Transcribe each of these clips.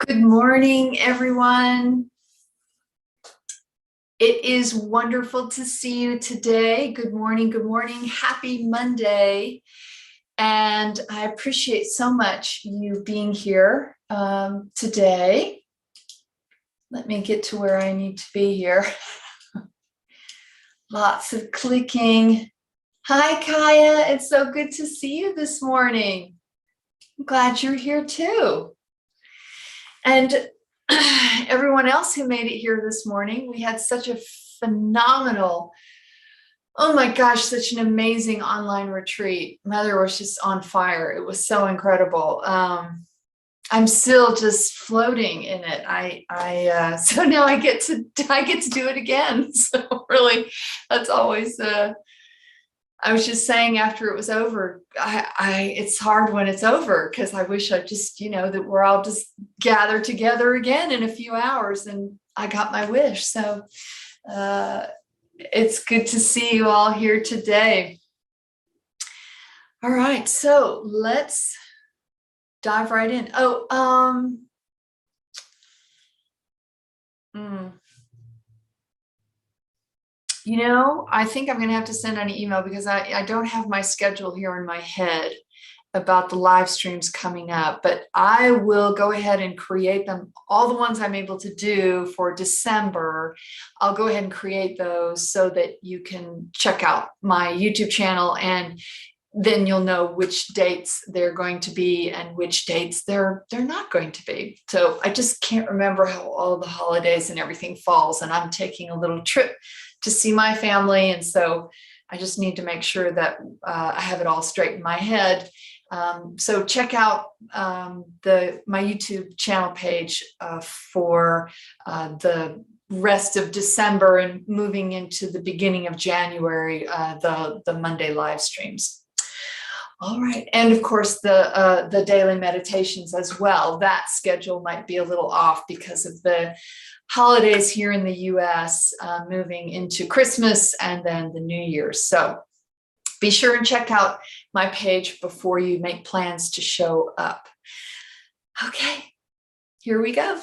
Good morning, everyone. It is wonderful to see you today. Good morning. Good morning. Happy Monday. And I appreciate so much you being here today. Let me get to where I need to be here. Lots of clicking. Hi, Kaya. It's so good to see you this morning. I'm glad you're here too. And everyone else who made it here this morning, we had such a phenomenal, oh my gosh, such an amazing online retreat. Mother was just on fire. It was so incredible. I'm still just floating in it. So now I get to do it again. So really, that's always I was just saying after it was over, it's hard when it's over because I wish I just, that we're all just gathered together again in a few hours, and I got my wish. So it's good to see you all here today. All right, so let's dive right in. I think I'm going to have to send an email because I don't have my schedule here in my head about the live streams coming up, but I will go ahead and create them. All the ones I'm able to do for December, I'll go ahead and create those so that you can check out my YouTube channel, and then you'll know which dates they're going to be and which dates they're not going to be. So I just can't remember how all the holidays and everything falls, and I'm taking a little trip to see my family, and so I just need to make sure that I have it all straight in my head. So check out my YouTube channel page for the rest of December and moving into the beginning of January, the Monday live streams. All right, and of course the daily meditations as well. That schedule might be a little off because of the holidays here in the US, moving into Christmas and then the New Year. So be sure and check out my page before you make plans to show up. Okay, here we go.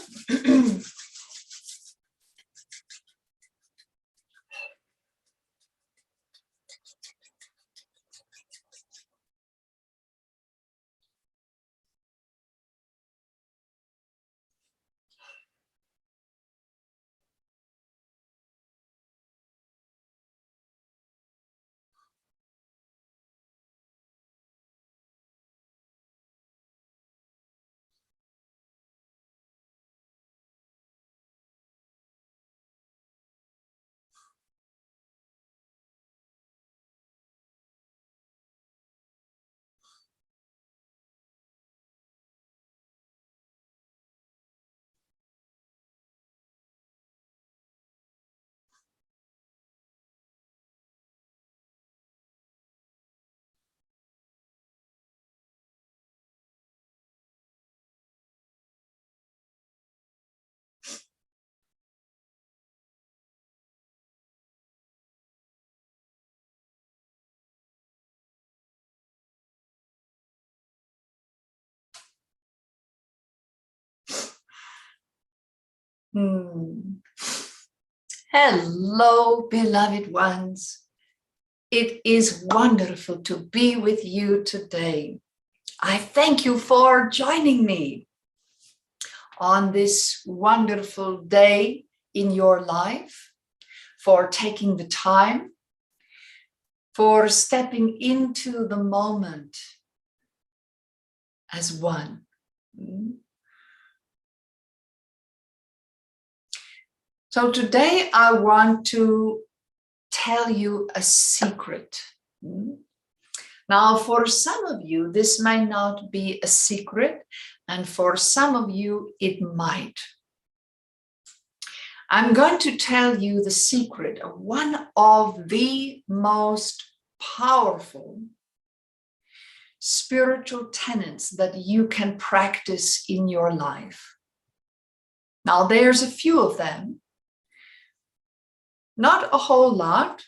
Hello, beloved ones. It is wonderful to be with you today. I thank you for joining me on this wonderful day in your life, for taking the time, for stepping into the moment as one. So today I want to tell you a secret. Now, for some of you, this may not be a secret, and for some of you, it might. I'm going to tell you the secret of one of the most powerful spiritual tenets that you can practice in your life. Now, there's a few of them. Not a whole lot.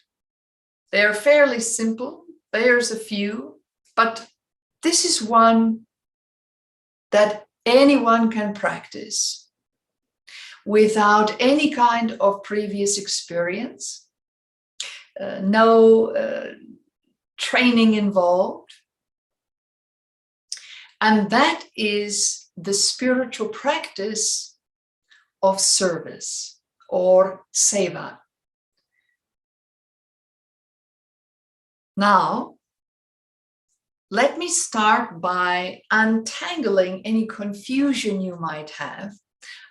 They're fairly simple. There's a few, but this is one that anyone can practice without any kind of previous experience, no training involved. And that is the spiritual practice of service or seva. Now, let me start by untangling any confusion you might have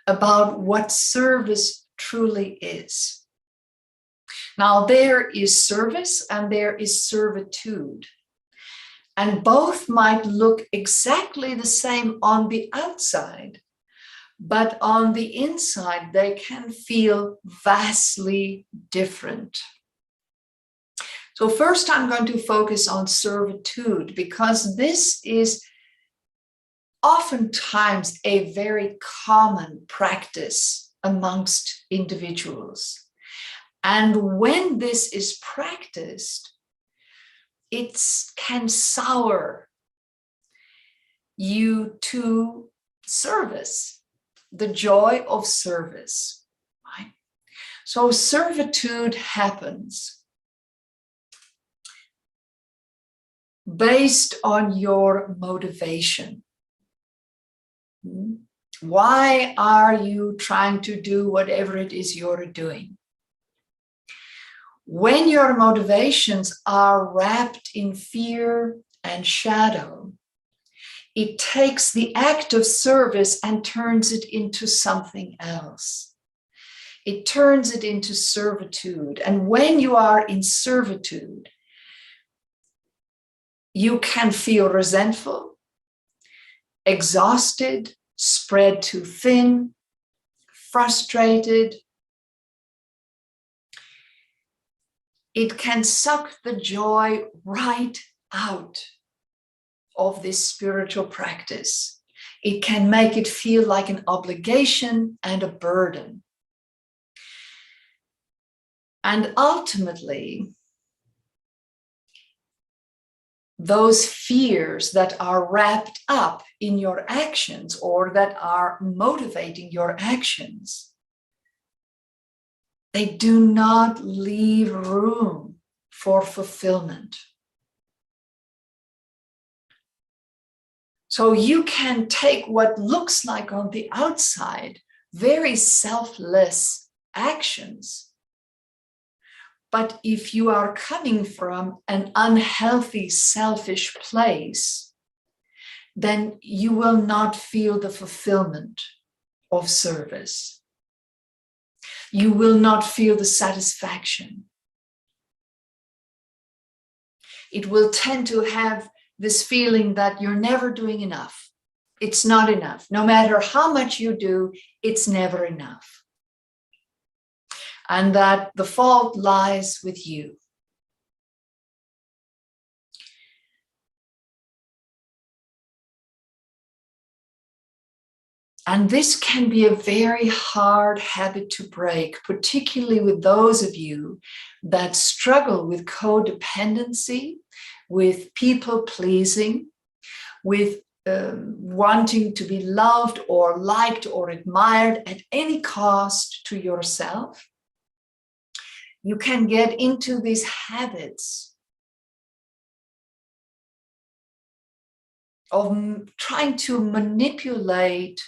about what service truly is. Now, there is service and there is servitude. And both might look exactly the same on the outside, but on the inside, they can feel vastly different. So first, I'm going to focus on servitude, because this is oftentimes a very common practice amongst individuals. And when this is practiced, it can sour you to service, the joy of service, right? So servitude happens based on your motivation. Why are you trying to do whatever it is you're doing? When your motivations are wrapped in fear and shadow, it takes the act of service and turns it into something else. It turns it into servitude. And when you are in servitude, you can feel resentful, exhausted, spread too thin, frustrated. It can suck the joy right out of this spiritual practice. It can make it feel like an obligation and a burden. And ultimately, those fears that are wrapped up in your actions or that are motivating your actions, they do not leave room for fulfillment. So you can take what looks like on the outside very selfless actions. But if you are coming from an unhealthy, selfish place, then you will not feel the fulfillment of service. You will not feel the satisfaction. It will tend to have this feeling that you're never doing enough. It's not enough. No matter how much you do, it's never enough. And that the fault lies with you. And this can be a very hard habit to break, particularly with those of you that struggle with codependency, with people pleasing, with wanting to be loved or liked or admired at any cost to yourself. You can get into these habits of trying to manipulate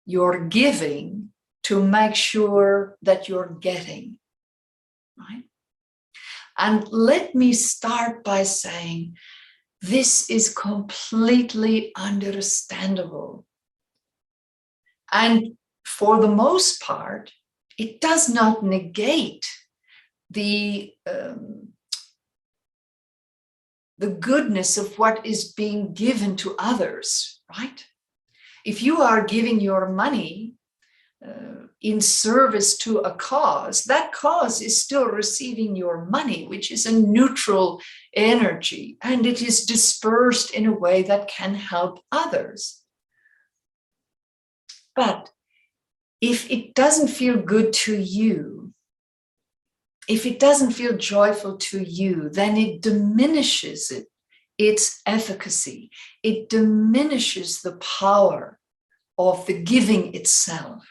your giving to make sure that you're getting, right? And let me start by saying this is completely understandable. And for the most part, it does not negate the goodness of what is being given to others, right? If you are giving your money in service to a cause, that cause is still receiving your money, which is a neutral energy, and it is dispersed in a way that can help others. But if it doesn't feel good to you, if it doesn't feel joyful to you, then it diminishes its efficacy. It diminishes the power of the giving itself.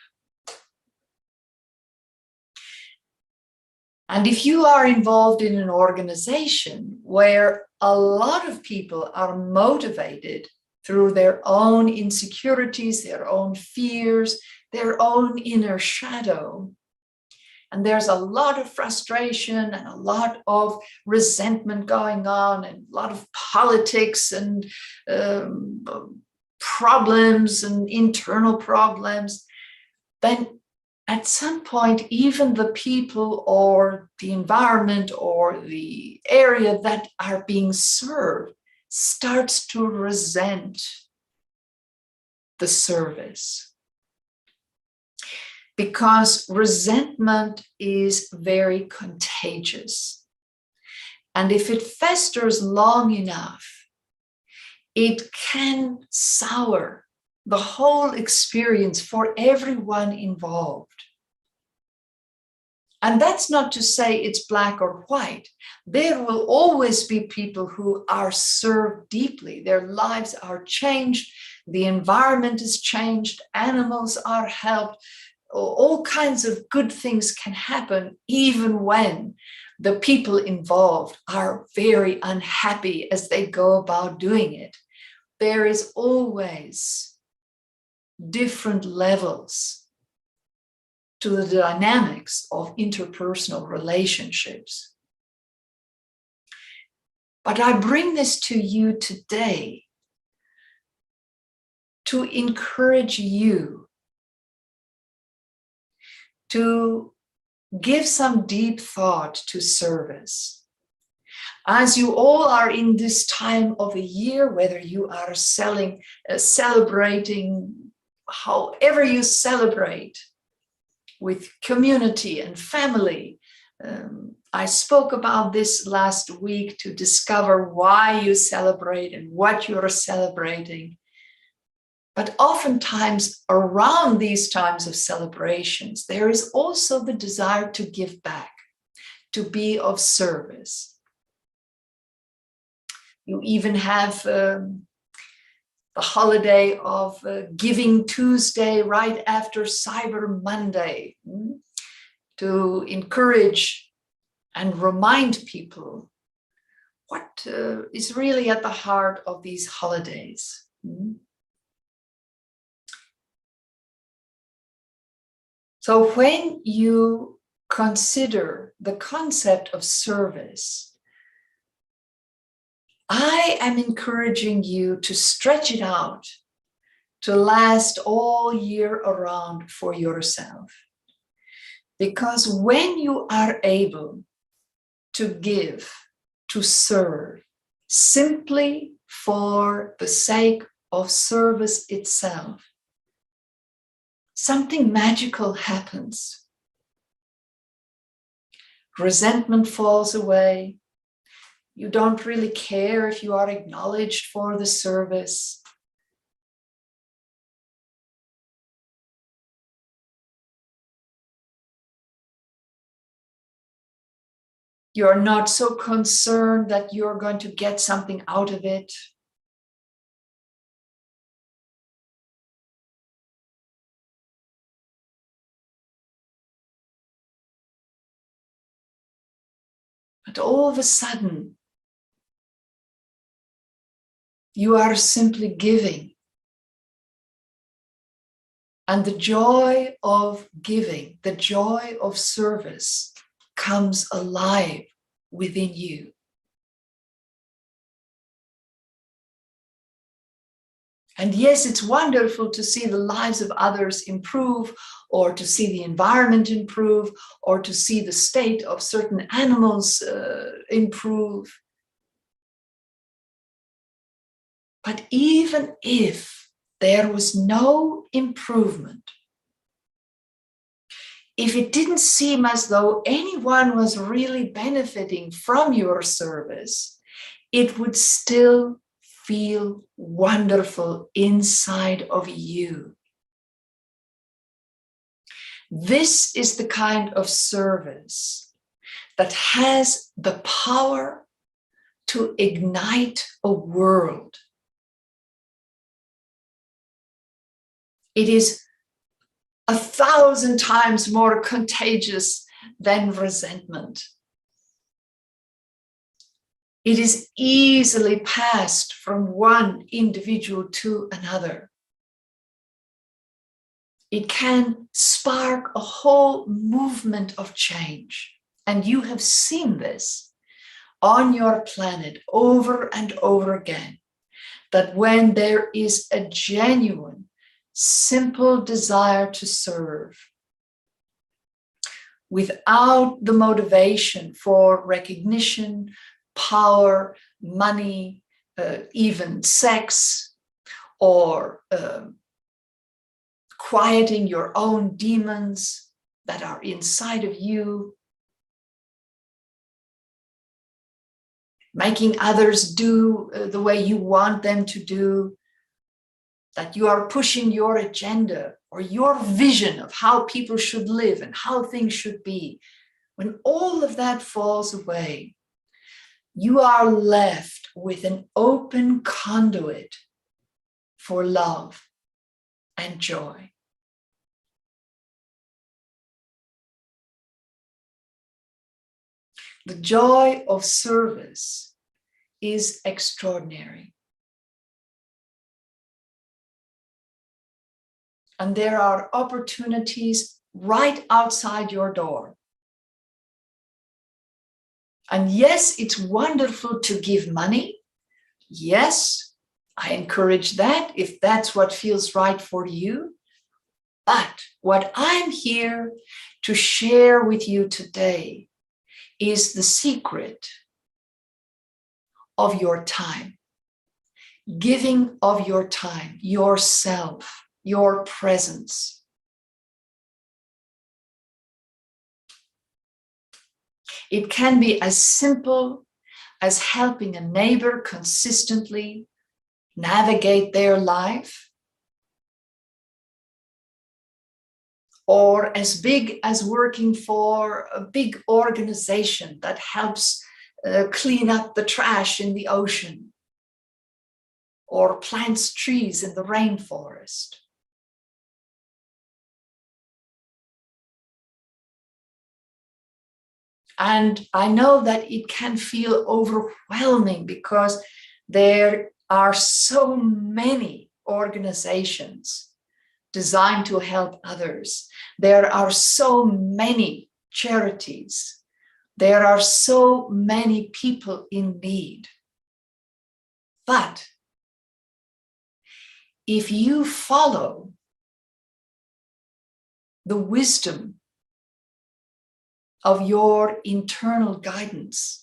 And if you are involved in an organization where a lot of people are motivated through their own insecurities, their own fears, their own inner shadow, and there's a lot of frustration and a lot of resentment going on and a lot of politics and problems and internal problems, then at some point, even the people or the environment or the area that are being served starts to resent the service. Because resentment is very contagious. And if it festers long enough, it can sour the whole experience for everyone involved. And that's not to say it's black or white. There will always be people who are served deeply. Their lives are changed. The environment is changed. Animals are helped. All kinds of good things can happen even when the people involved are very unhappy as they go about doing it. There is always different levels to the dynamics of interpersonal relationships. But I bring this to you today to encourage you to give some deep thought to service. As you all are in this time of a year, whether you are celebrating, however you celebrate, with community and family. I spoke about this last week to discover why you celebrate and what you're celebrating. But oftentimes around these times of celebrations, there is also the desire to give back, to be of service. You even have the holiday of Giving Tuesday right after Cyber Monday to encourage and remind people what is really at the heart of these holidays. So when you consider the concept of service, I am encouraging you to stretch it out to last all year around for yourself. Because when you are able to give, to serve, simply for the sake of service itself, something magical happens. Resentment falls away. You don't really care if you are acknowledged for the service. You're not so concerned that you're going to get something out of it. But all of a sudden, you are simply giving. And the joy of giving, the joy of service comes alive within you. And yes, it's wonderful to see the lives of others improve, or to see the environment improve, or to see the state of certain animals improve. But even if there was no improvement, if it didn't seem as though anyone was really benefiting from your service, it would still feel wonderful inside of you. This is the kind of service that has the power to ignite a world. It is 1,000 times more contagious than resentment. It is easily passed from one individual to another. It can spark a whole movement of change. And you have seen this on your planet over and over again, that when there is a genuine, simple desire to serve, without the motivation for recognition, power, money, even sex, or quieting your own demons that are inside of you, making others do the way you want them to do, that you are pushing your agenda or your vision of how people should live and how things should be. When all of that falls away, you are left with an open conduit for love and joy. The joy of service is extraordinary. And there are opportunities right outside your door. And yes, it's wonderful to give money. Yes, I encourage that if that's what feels right for you. But what I'm here to share with you today is the secret of your time, giving of your time, yourself, your presence. It can be as simple as helping a neighbor consistently navigate their life, or as big as working for a big organization that helps clean up the trash in the ocean, or plants trees in the rainforest. And I know that it can feel overwhelming because there are so many organizations designed to help others. There are so many charities. There are so many people in need. But if you follow the wisdom of your internal guidance,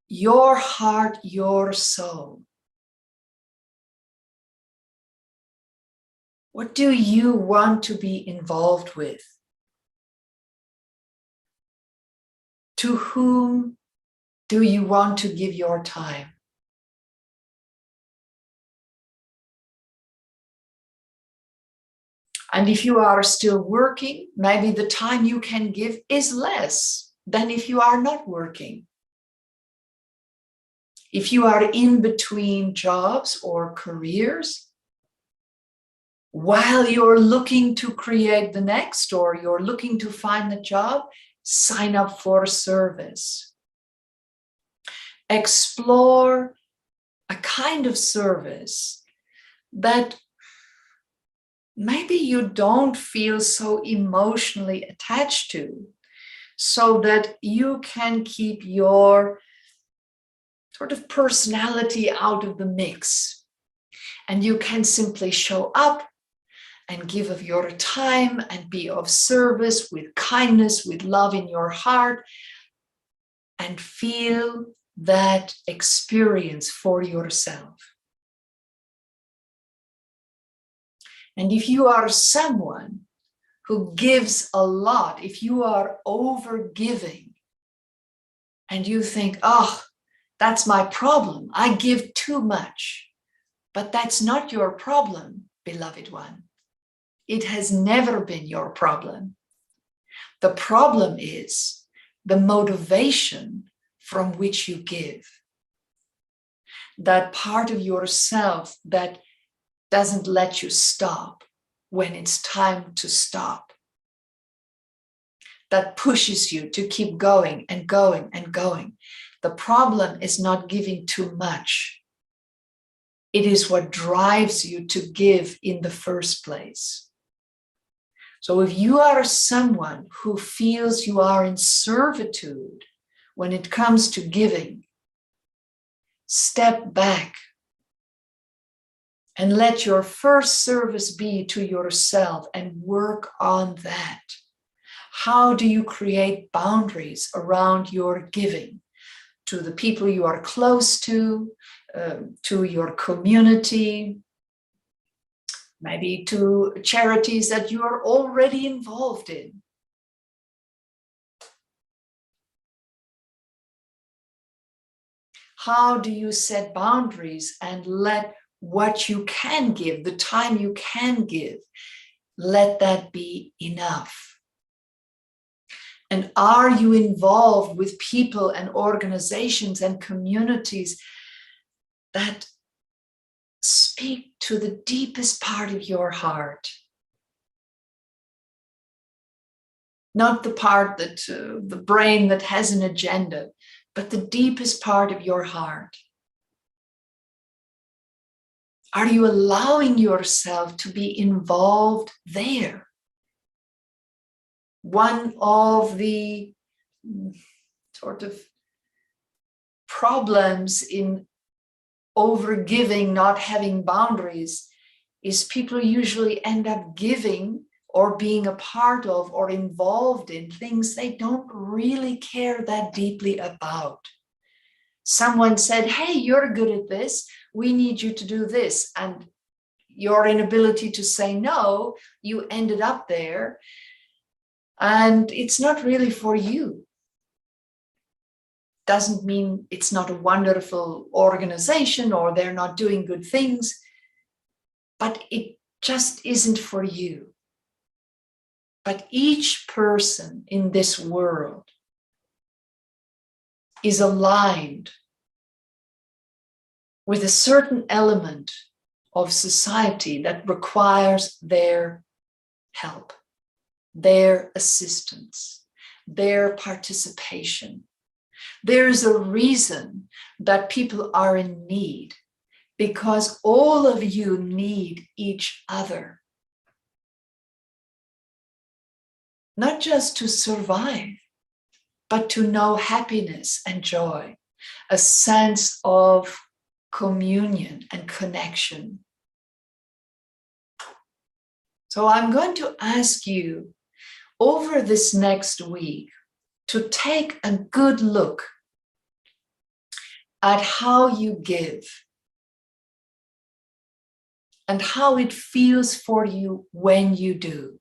your heart, your soul, what do you want to be involved with? To whom do you want to give your time? And if you are still working, maybe the time you can give is less than if you are not working. If you are in between jobs or careers, while you're looking to create the next, or you're looking to find a job, sign up for a service. Explore a kind of service that maybe you don't feel so emotionally attached to, so that you can keep your sort of personality out of the mix. And you can simply show up and give of your time and be of service with kindness, with love in your heart, and feel that experience for yourself. And if you are someone who gives a lot, if you are over-giving, and you think, oh, that's my problem, I give too much. But that's not your problem, beloved one. It has never been your problem. The problem is the motivation from which you give. That part of yourself that doesn't let you stop, when it's time to stop. That pushes you to keep going and going and going. The problem is not giving too much. It is what drives you to give in the first place. So if you are someone who feels you are in servitude when it comes to giving, step back and let your first service be to yourself and work on that. How do you create boundaries around your giving to the people you are close to your community, maybe to charities that you are already involved in? How do you set boundaries and let what you can give, the time you can give, let that be enough? And are you involved with people and organizations and communities that speak to the deepest part of your heart? Not the part that, the brain that has an agenda, but the deepest part of your heart. Are you allowing yourself to be involved there? One of the sort of problems in overgiving, not having boundaries, is people usually end up giving or being a part of or involved in things they don't really care that deeply about. Someone said, hey, you're good at this. We need you to do this. And your inability to say no, you ended up there. And it's not really for you. Doesn't mean it's not a wonderful organization or they're not doing good things, but it just isn't for you. But each person in this world is aligned with a certain element of society that requires their help, their assistance, their participation. There's a reason that people are in need, because all of you need each other. Not just to survive, but to know happiness and joy, a sense of communion and connection. So I'm going to ask you over this next week to take a good look at how you give and how it feels for you when you do.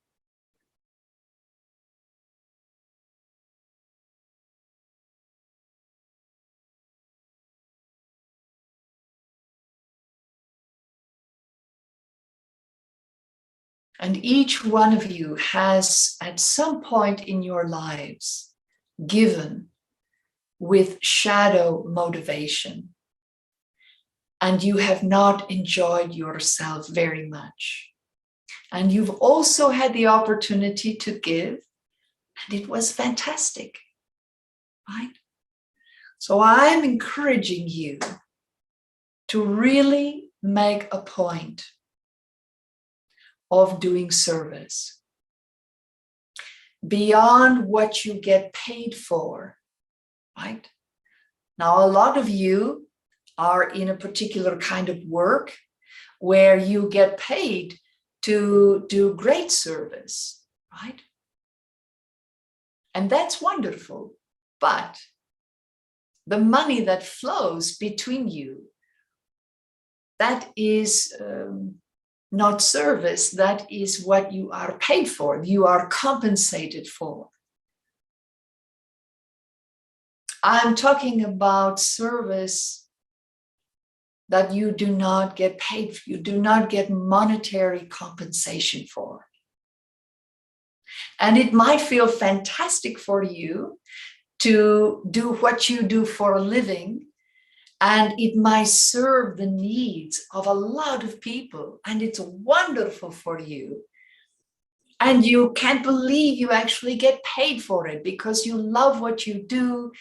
And each one of you has, at some point in your lives, given with shadow motivation. And you have not enjoyed yourself very much. And you've also had the opportunity to give, and it was fantastic, right? So I'm encouraging you to really make a point of doing service beyond what you get paid for, right? Now, a lot of you are in a particular kind of work where you get paid to do great service, right? And that's wonderful, but the money that flows between you, that is not service, that is what you are paid for, you are compensated for. I'm talking about service that you do not get paid for, you do not get monetary compensation for. And it might feel fantastic for you to do what you do for a living, and it might serve the needs of a lot of people, and it's wonderful for you. And you can't believe you actually get paid for it because you love what you do.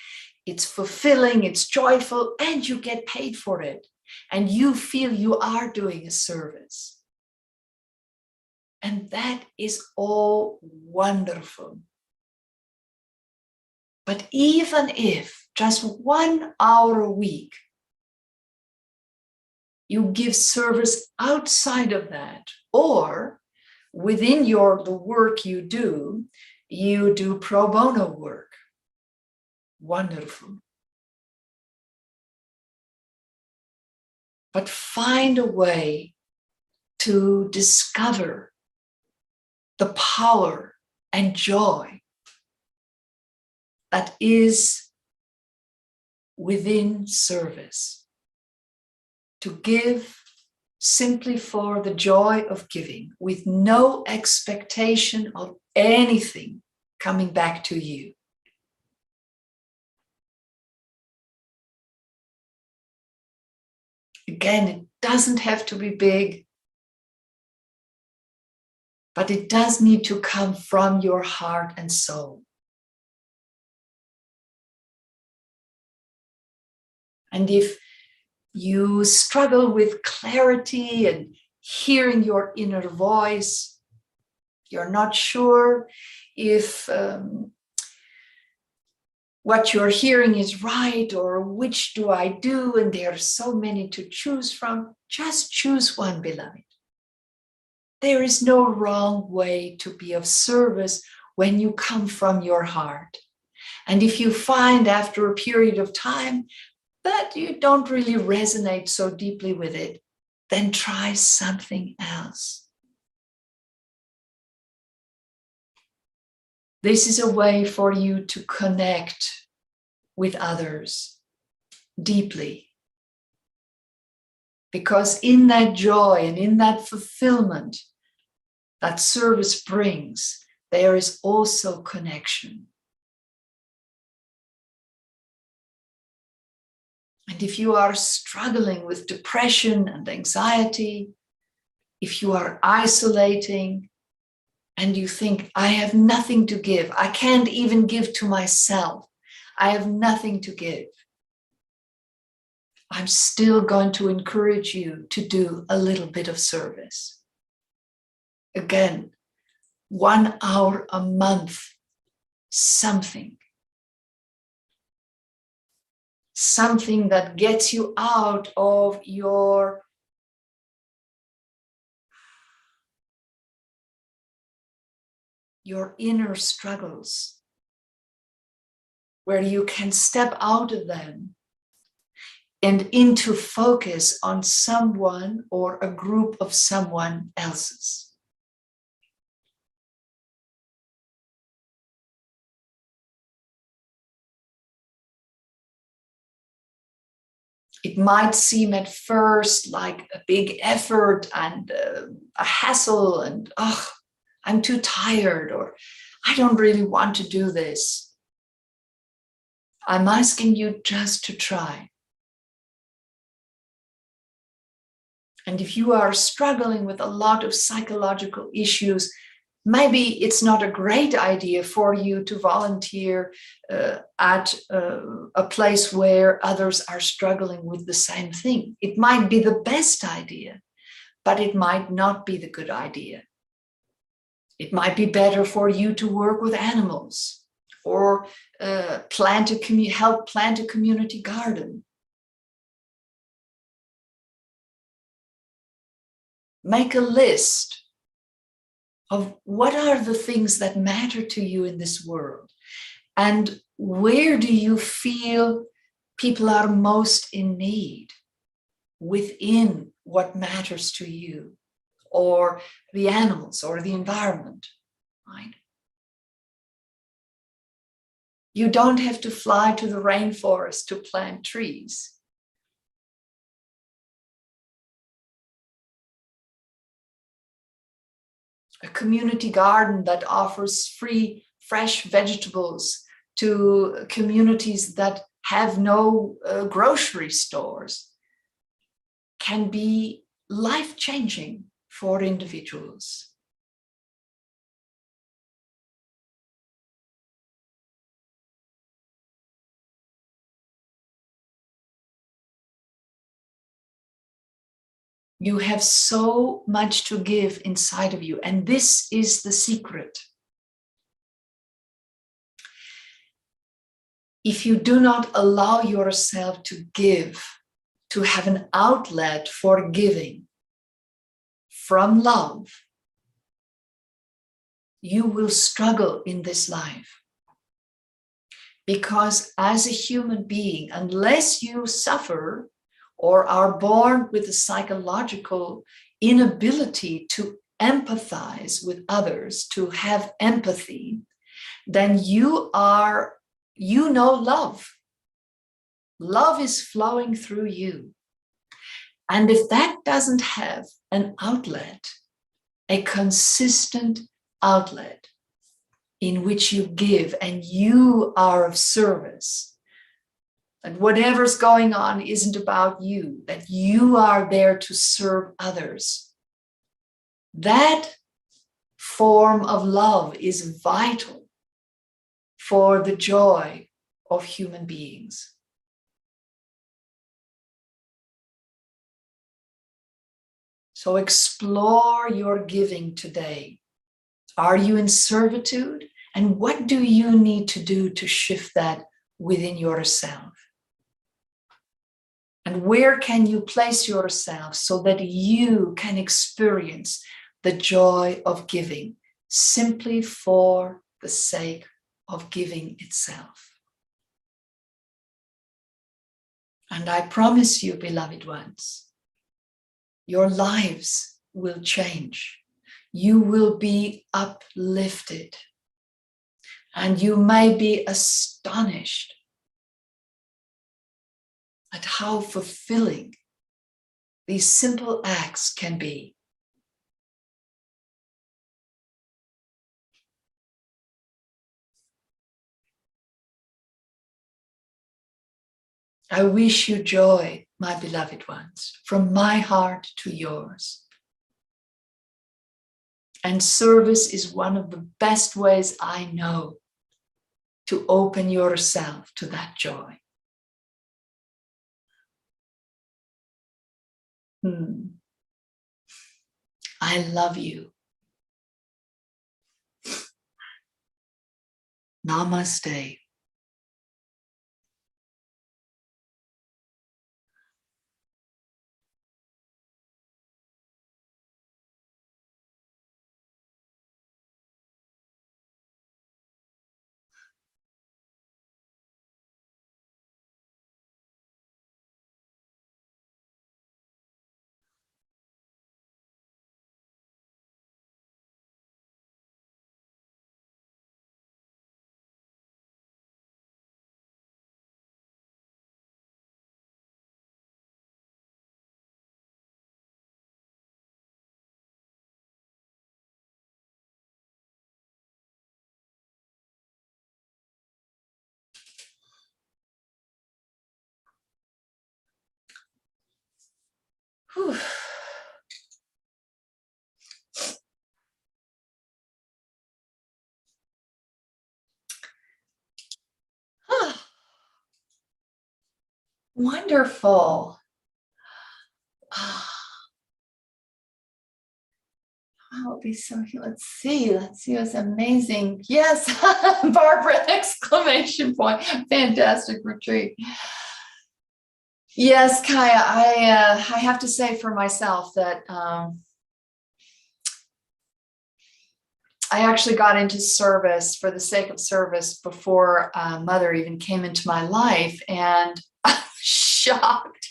It's fulfilling, it's joyful, and you get paid for it. And you feel you are doing a service. And that is all wonderful. But even if just 1 hour a week, you give service outside of that, or within the work you do pro bono work. Wonderful. But find a way to discover the power and joy that is within service. To give simply for the joy of giving, with no expectation of anything coming back to you. Again, it doesn't have to be big, but it does need to come from your heart and soul. And if you struggle with clarity and hearing your inner voice, you're not sure if what you're hearing is right, or which do I do, and there are so many to choose from, just choose one, beloved. There is no wrong way to be of service when you come from your heart. And if you find after a period of time that you don't really resonate so deeply with it, then try something else. This is a way for you to connect with others deeply. Because in that joy and in that fulfillment that service brings, there is also connection. And if you are struggling with depression and anxiety, if you are isolating and you think, I have nothing to give, I can't even give to myself, I have nothing to give, I'm still going to encourage you to do a little bit of service. Again, 1 hour a month, something that gets you out of your inner struggles, where you can step out of them and into focus on someone or a group of someone else's. It might seem at first like a big effort and a hassle and, I'm too tired, or I don't really want to do this. I'm asking you just to try. And if you are struggling with a lot of psychological issues, maybe it's not a great idea for you to volunteer at a place where others are struggling with the same thing. It might be the best idea, but it might not be the good idea. It might be better for you to work with animals, or help plant a community garden. Make a list of what are the things that matter to you in this world, and where do you feel people are most in need within what matters to you, or the animals or the environment, right? You don't have to fly to the rainforest to plant trees. A community garden that offers free, fresh vegetables to communities that have no grocery stores can be life-changing for individuals. You have so much to give inside of you, and this is the secret. If you do not allow yourself to give, to have an outlet for giving from love, you will struggle in this life. Because as a human being, unless you suffer or are born with a psychological inability to empathize with others, to have empathy, then you know love. Love is flowing through you. And if that doesn't have an outlet, a consistent outlet in which you give and you are of service, and whatever's going on isn't about you, that you are there to serve others, that form of love is vital for the joy of human beings. So explore your giving today. Are you in servitude? And what do you need to do to shift that within yourself? And where can you place yourself so that you can experience the joy of giving simply for the sake of giving itself? And I promise you, beloved ones, your lives will change. You will be uplifted. And you may be astonished at how fulfilling these simple acts can be. I wish you joy, my beloved ones, from my heart to yours. And service is one of the best ways I know to open yourself to that joy. I love you. Namaste. Whew. Wonderful. I'll be so, let's see, it's amazing. Yes, Barbara, exclamation point. Fantastic retreat. Yes, Kaya, I have to say for myself that I actually got into service for the sake of service before Mother even came into my life, and I was shocked.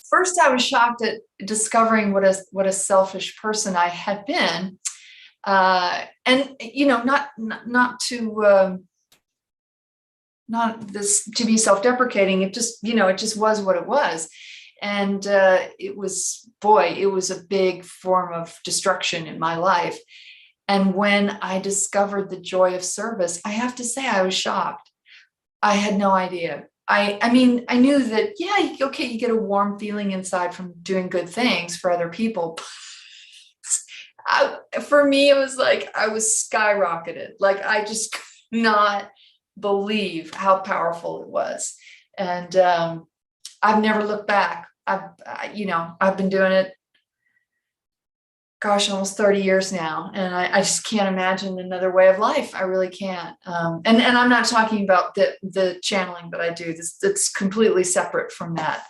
First, I was shocked at discovering what a selfish person I had been, and not this to be self-deprecating. It just was what it was, and it was a big form of destruction in my life. And when I discovered the joy of service, I have to say I was shocked. I had no idea. I mean, I knew that, yeah, okay, you get a warm feeling inside from doing good things for other people. For me, it was like I was skyrocketed. Like I just could not believe how powerful it was. And I've never looked back. I've been doing it gosh, almost 30 years now. And I just can't imagine another way of life. I really can't. And I'm not talking about the channeling that I do. It's completely separate from that.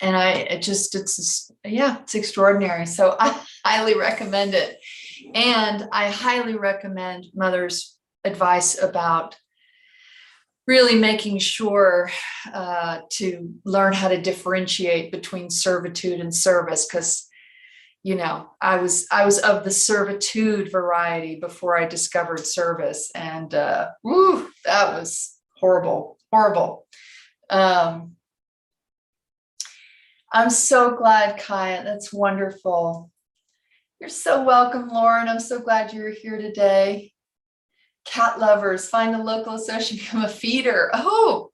And it's extraordinary. So I highly recommend it. And I highly recommend Mother's advice about really making sure to learn how to differentiate between servitude and service, because I was of the servitude variety before I discovered service, and that was horrible. I'm so glad, Kaya. That's wonderful. You're so welcome, Lauren. I'm so glad you're here today. Cat lovers, find a local association, become a feeder. Oh,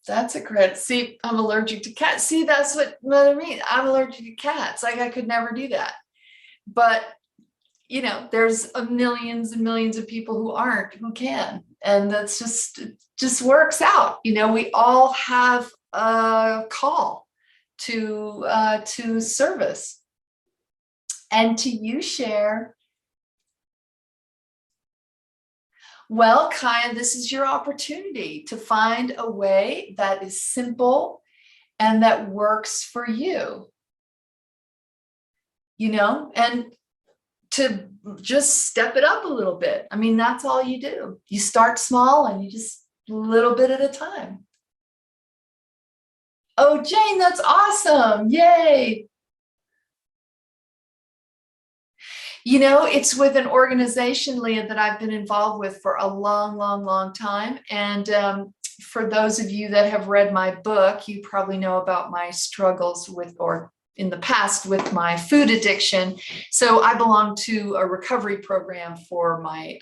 that's a credit. See, I'm allergic to cats. See, that's what Mother means. I'm allergic to cats. Like, I could never do that. But, there's millions and millions of people who can. And that's just works out. We all have a call to service. And to you share, well, Kaya, this is your opportunity to find a way that is simple and that works for you, and to just step it up a little bit. I mean, that's all you do. You start small and you just a little bit at a time. Oh, Jane, that's awesome. Yay. It's with an organization, Leah, that I've been involved with for a long, long, long time. And for those of you that have read my book, you probably know about my struggles with, or in the past, with my food addiction. So I belong to a recovery program for my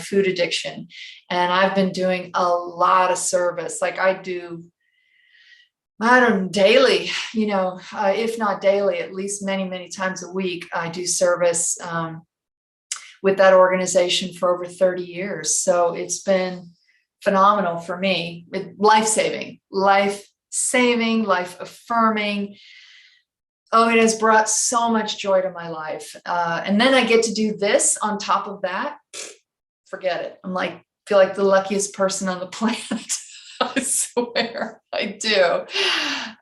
food addiction. And I've been doing a lot of service. Like I don't know, daily, if not daily, at least many, many times a week, I do service with that organization for over 30 years. So it's been phenomenal for me. Life-saving, life-affirming. Oh, it has brought so much joy to my life. And then I get to do this on top of that. Forget it. Feel like the luckiest person on the planet. I swear I do.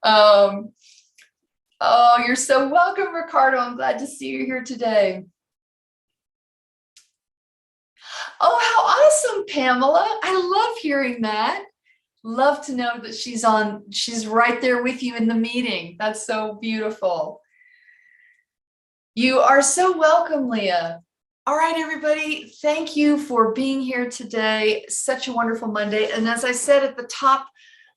Oh, you're so welcome, Ricardo. I'm glad to see you here today. Oh, how awesome, Pamela. I love hearing that. Love to know that she's right there with you in the meeting. That's so beautiful. You are so welcome, Leah. All right, everybody, thank you for being here today. Such a wonderful Monday. And as I said at the top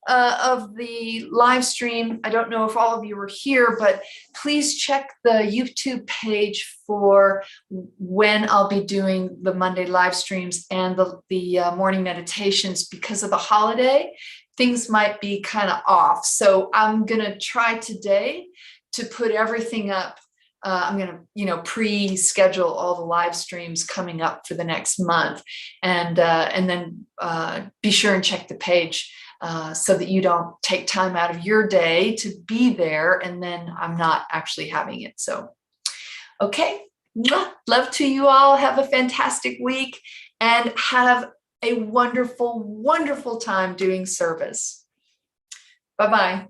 of the live stream, I don't know if all of you were here, but please check the YouTube page for when I'll be doing the Monday live streams and the morning meditations. Because of the holiday, things might be kind of off. So I'm going to try today to put everything up. I'm going to, pre-schedule all the live streams coming up for the next month, and then be sure and check the page so that you don't take time out of your day to be there, and then I'm not actually having it. So, okay, love to you all. Have a fantastic week and have a wonderful, wonderful time doing service. Bye-bye.